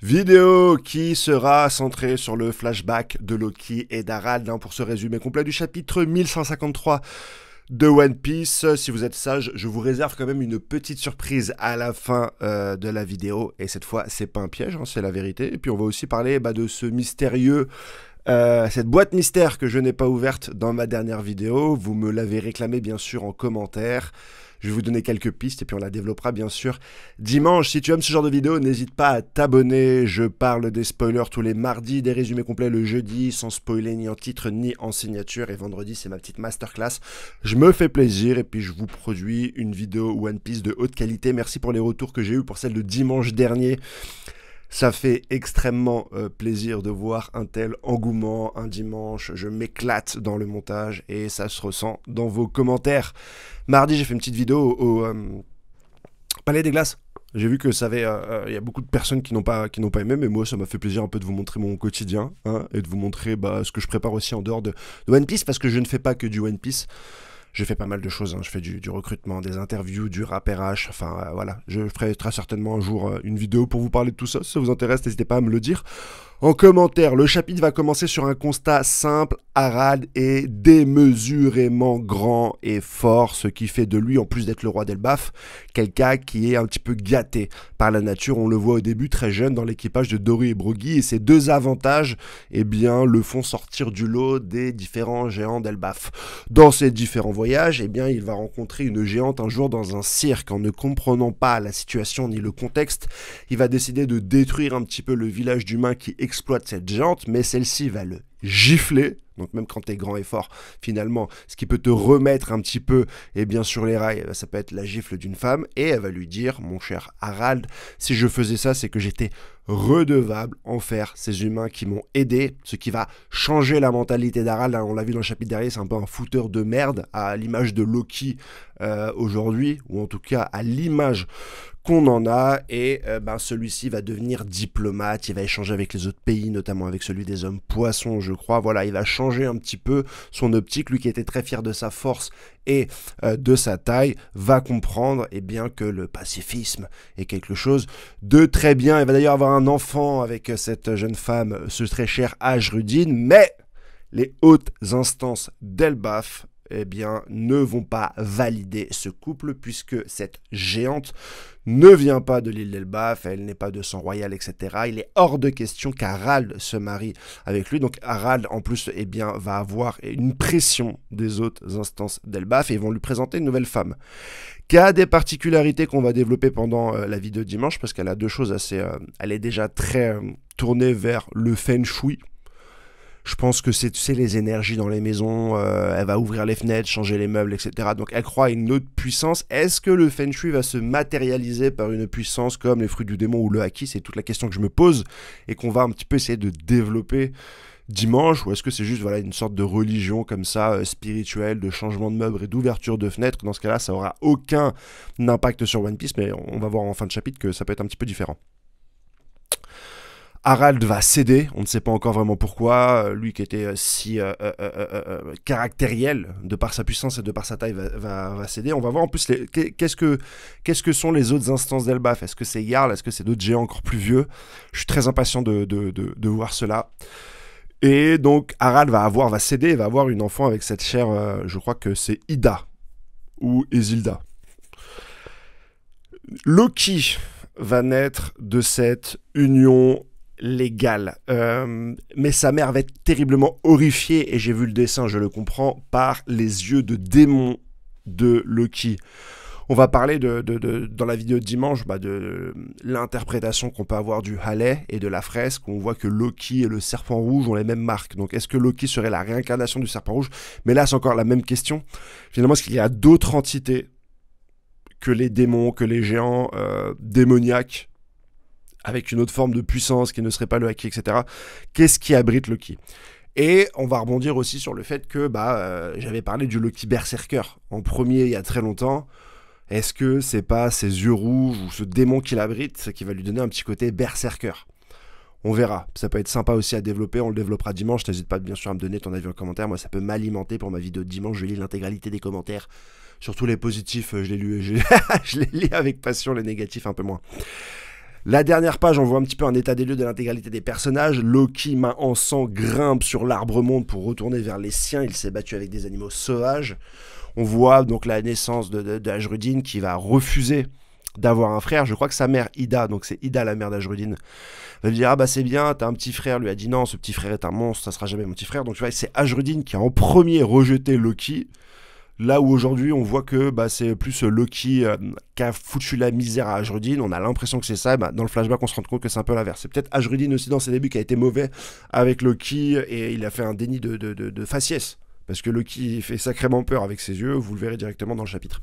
Vidéo qui sera centrée sur le flashback de Loki et d'Harald pour ce résumé complet du chapitre 1153 de One Piece. Si vous êtes sage, je vous réserve quand même une petite surprise à la fin de la vidéo. Et cette fois, c'est pas un piège, hein, c'est la vérité. Et puis on va aussi parler de ce mystérieux... cette boîte mystère que je n'ai pas ouverte dans ma dernière vidéo. Vous me l'avez réclamé bien sûr en commentaire. Je vais vous donner quelques pistes et puis on la développera bien sûr dimanche. Si tu aimes ce genre de vidéo, n'hésite pas à t'abonner. Je parle des spoilers tous les mardis, des résumés complets le jeudi, sans spoiler ni en titre ni en signature. Et vendredi, c'est ma petite masterclass. Je me fais plaisir et puis je vous produis une vidéo One Piece de haute qualité. Merci pour les retours que j'ai eus pour celle de dimanche dernier. Ça fait extrêmement plaisir de voir un tel engouement un dimanche. Je m'éclate dans le montage et ça se ressent dans vos commentaires. Mardi, j'ai fait une petite vidéo au Palais des Glaces. J'ai vu que ça avait, y a beaucoup de personnes qui n'ont pas aimé, mais moi ça m'a fait plaisir un peu de vous montrer mon quotidien et de vous montrer ce que je prépare aussi en dehors de One Piece, parce que je ne fais pas que du One Piece. Je fais pas mal de choses, hein. Je fais du recrutement, des interviews, du rap RH, enfin voilà. Je ferai très certainement un jour une vidéo pour vous parler de tout ça. Si ça vous intéresse, n'hésitez pas à me le dire en commentaire. Le chapitre va commencer sur un constat simple. Harald est démesurément grand et fort, ce qui fait de lui, en plus d'être le roi d'Elbaf, quelqu'un qui est un petit peu gâté par la nature. On le voit au début très jeune dans l'équipage de Dory et Broggy, et ces deux avantages le font sortir du lot des différents géants d'Elbaf. Dans ces différents voyages, il va rencontrer une géante un jour dans un cirque. En ne comprenant pas la situation ni le contexte, il va décider de détruire un petit peu le village d'humains qui exploite cette géante, mais celle-ci va le gifler. Donc même quand t'es grand et fort, finalement, ce qui peut te remettre un petit peu sur les rails, ça peut être la gifle d'une femme, et elle va lui dire, mon cher Harald, si je faisais ça, c'est que j'étais redevable envers ces humains qui m'ont aidé, ce qui va changer la mentalité d'Harald. On l'a vu dans le chapitre derrière, c'est un peu un fouteur de merde, à l'image de Loki aujourd'hui, ou en tout cas à l'image qu'on en a, et celui-ci va devenir diplomate, il va échanger avec les autres pays, notamment avec celui des hommes poissons, je crois. Voilà, il va changer un petit peu son optique. Lui qui était très fier de sa force et de sa taille, va comprendre que le pacifisme est quelque chose de très bien. Il va d'ailleurs avoir un enfant avec cette jeune femme, ce très cher Ajrudine, mais les hautes instances d'Elbaf ne vont pas valider ce couple, puisque cette géante ne vient pas de l'île d'Elbaf, elle n'est pas de sang royal, etc. Il est hors de question qu'Harald se marie avec lui. Donc Harald, en plus, va avoir une pression des autres instances d'Elbaf et ils vont lui présenter une nouvelle femme qui a des particularités qu'on va développer pendant la vidéo de dimanche, parce qu'elle a deux choses assez... elle est déjà très tournée vers le feng shui. Je pense que c'est, tu sais, les énergies dans les maisons, elle va ouvrir les fenêtres, changer les meubles, etc. Donc elle croit à une autre puissance. Est-ce que le Feng Shui va se matérialiser par une puissance comme les fruits du démon ou le Haki? C'est toute la question que je me pose et qu'on va un petit peu essayer de développer dimanche. Ou est-ce que c'est juste une sorte de religion comme ça, spirituelle, de changement de meubles et d'ouverture de fenêtres? Dans ce cas-là, ça aura aucun impact sur One Piece, mais on va voir en fin de chapitre que ça peut être un petit peu différent. Harald va céder, on ne sait pas encore vraiment pourquoi, lui qui était si caractériel de par sa puissance et de par sa taille va céder. On va voir en plus qu'est-ce que sont les autres instances d'Elbaf. Est-ce que c'est Jarl? Est-ce que c'est d'autres géants encore plus vieux? Je suis très impatient de voir cela. Et donc Harald va céder et va avoir une enfant avec cette chère, je crois que c'est Ida ou Isilda. Loki va naître de cette union légale. Mais sa mère va être terriblement horrifiée, et j'ai vu le dessin, je le comprends, par les yeux de démon de Loki. On va parler dans la vidéo de dimanche de l'interprétation qu'on peut avoir du Halley et de la fresque. On voit que Loki et le serpent rouge ont les mêmes marques. Donc est-ce que Loki serait la réincarnation du serpent rouge? Mais là c'est encore la même question. Finalement, est-ce qu'il y a d'autres entités que les démons, que les géants démoniaques, avec une autre forme de puissance qui ne serait pas le Haki, etc. Qu'est-ce qui abrite Loki? Et on va rebondir aussi sur le fait que j'avais parlé du Loki berserker en premier il y a très longtemps. Est-ce que c'est pas ses yeux rouges ou ce démon qui l'abrite qui va lui donner un petit côté berserker? On verra. Ça peut être sympa aussi à développer, on le développera dimanche. N'hésite pas bien sûr à me donner ton avis en commentaire. Moi, ça peut m'alimenter pour ma vidéo de dimanche. Je lis l'intégralité des commentaires. Surtout les positifs, je les lis avec passion, les négatifs un peu moins. La dernière page, on voit un petit peu un état des lieux de l'intégralité des personnages. Loki, main en sang, grimpe sur l'arbre monde pour retourner vers les siens. Il s'est battu avec des animaux sauvages. On voit donc la naissance d'Ashrudin qui va refuser d'avoir un frère. Je crois que sa mère, Ida, donc c'est Ida la mère d'Ashrudin, va lui dire « Ah bah c'est bien, t'as un petit frère », lui a dit « Non, ce petit frère est un monstre, ça sera jamais mon petit frère ». Donc tu vois, c'est Ashrudin qui a en premier rejeté Loki, là où aujourd'hui on voit que bah, c'est plus Loki qui a foutu la misère à Ashrudin. On a l'impression que c'est ça, bah, dans le flashback on se rend compte que c'est un peu l'inverse. C'est peut-être Ashrudin aussi dans ses débuts qui a été mauvais avec Loki et il a fait un déni de faciès. Parce que Loki fait sacrément peur avec ses yeux, vous le verrez directement dans le chapitre.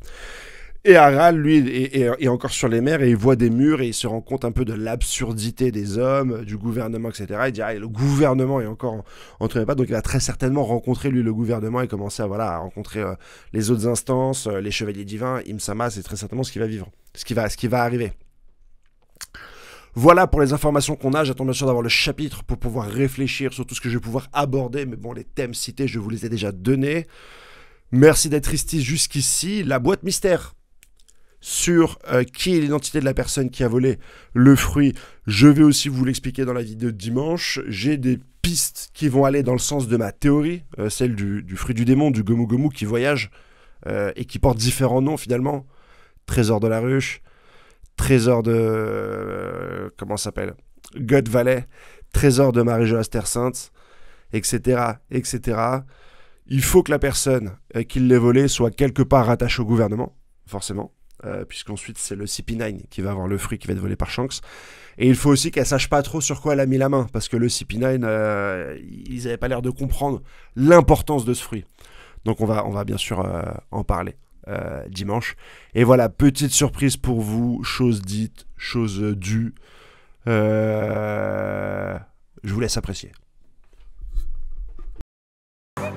Et Harald, lui, est encore sur les mers et il voit des murs et il se rend compte un peu de l'absurdité des hommes, du gouvernement, etc. Il dit, ah, le gouvernement est encore entre mes pattes, donc il va très certainement rencontrer, lui, le gouvernement et commencer à rencontrer les autres instances, les chevaliers divins, Imsama, c'est très certainement ce qui va vivre, ce qui va arriver. Voilà pour les informations qu'on a, j'attends bien sûr d'avoir le chapitre pour pouvoir réfléchir sur tout ce que je vais pouvoir aborder, mais bon, les thèmes cités, je vous les ai déjà donnés. Merci d'être ici jusqu'ici, la boîte mystère sur qui est l'identité de la personne qui a volé le fruit. Je vais aussi vous l'expliquer dans la vidéo de dimanche. J'ai des pistes qui vont aller dans le sens de ma théorie, celle du fruit du démon, du Gomu Gomu qui voyage et qui porte différents noms finalement. Trésor de la ruche, trésor de... comment ça s'appelle, God Valley, trésor de Marie-Joas Terre Sainte, etc., etc. Il faut que la personne qui l'ait volé soit quelque part rattachée au gouvernement, forcément. Puisqu'ensuite c'est le CP9 qui va avoir le fruit qui va être volé par Shanks. Et il faut aussi qu'elle sache pas trop sur quoi elle a mis la main, parce que le CP9, ils n'avaient pas l'air de comprendre l'importance de ce fruit. Donc on va bien sûr en parler dimanche. Et voilà, petite surprise pour vous, chose dite, chose due. Je vous laisse apprécier.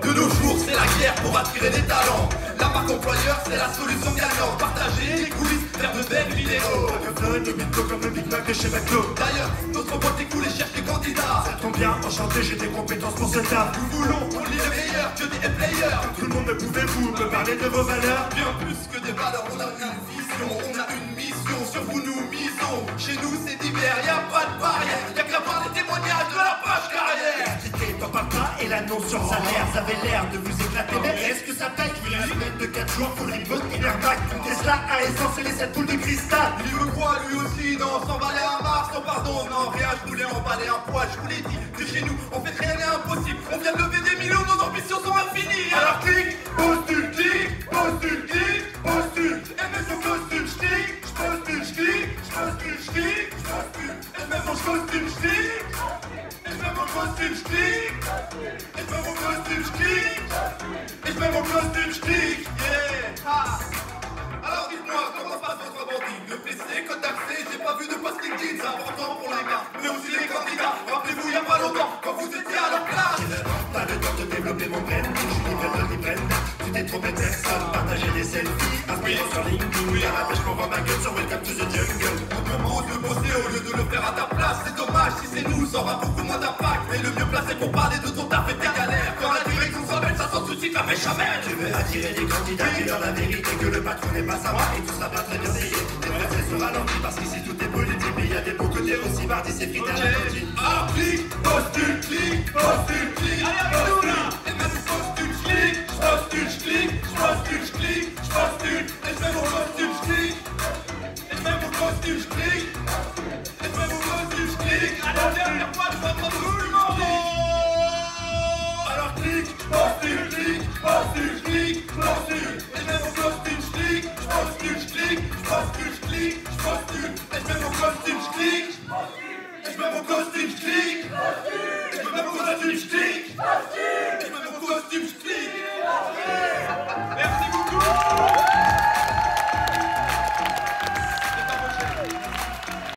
De nos jours, c'est la guerre pour attirer des talents. La marque employeur, c'est la solution gagnante. Partager les coulisses, faire de belles vidéos. Le flow de mytho comme le Big Mac de chez McDo. D'ailleurs, notre boîte est cool et cherche des candidats. Ça tombe bien, enchanté, j'ai des compétences pour ce taf. Nous voulons, on lit les meilleurs, que des players. Tout le monde, ne pouvez-vous me parler de vos valeurs? Bien plus que des valeurs, on a une vision, on a une mission. Sur vous, nous misons. Chez nous, c'est divers, y'a pas de barrière. Y'a qu'à voir les témoignages de la page carrière. T'en parles pas et l'annonce sur salaire. Ça avait l'air de vous éclater, mais est-ce que ça paye? Une semaine de 4 jours pour les bonnes et leur bac. Tesla à essence et les 7 boules de cristal. Il veut quoi lui aussi? Non, s'emballer un Mars, non pardon, non rien, je voulais emballer un poids, je vous l'ai dit, de chez nous, on fait rien n'est impossible, on vient de lever des millions, nos ambitions sont infinies. Alors clique, postule, clique, postule, clique, postule, et mets ton costume, j'clique, j'postule, j'clique, j'postule, j'clique, j'postule, et mets mon costume, j'clique, et je mets mon costume, j'clique, et je mets mon costume, j'clique, et je mets mon costume, j'clique, yeah, ha. Alors dites-moi, comment se passe votre bandit? Le PC, code d'accès, j'ai pas vu de post LinkedIn, c'est important pour la marque, mais aussi les candidats. Rappelez-vous, y'a pas longtemps, quand vous étiez à leur place. J'ai vraiment pas le temps de développer mon brand. Je suis libre de librenne. Tu t'es trompé de personne, partager des selfies, inspirant sur LinkedIn. Oui, à la pêche pour voir ma gueule sur Welcome to the Jungle. On te propose de bosser au lieu de le faire à ta place. C'est dommage, si c'est nous, ça aura beaucoup moins d'impact. Mais le mieux placé pour parler de ton taf et tes galères. Quand la direction s'appelle, ça sans souci, ça fait jamais. Tu veux attirer des candidats qui leur la vérité, que le patron n'est pas sympa et tout sera pas très bien payé. Tes vrais se ralentissent parce qu'ici tout est politique, mais il y a des beaux côtés aussi, mardi c'est frites à la cantine. Alors clique, postule, clique, postule, clique, postule. Et même postule, j'clique, j'postule, j'clique, j'postule, j'clique, j'postule. Et je mets mon costume, j'clique, et je mets mon costume, j'clique, et je mets mon costume, j'clique. À la dernière fois, je vois tout le monde. Alors clique, postule, clique, postule, clique, postule. Et je mets mon costume, j'clique, j'postule, j'clique, j'postule, j'clique, j'postule. Et je mets mon costume, j'clique, et je mets mon costume.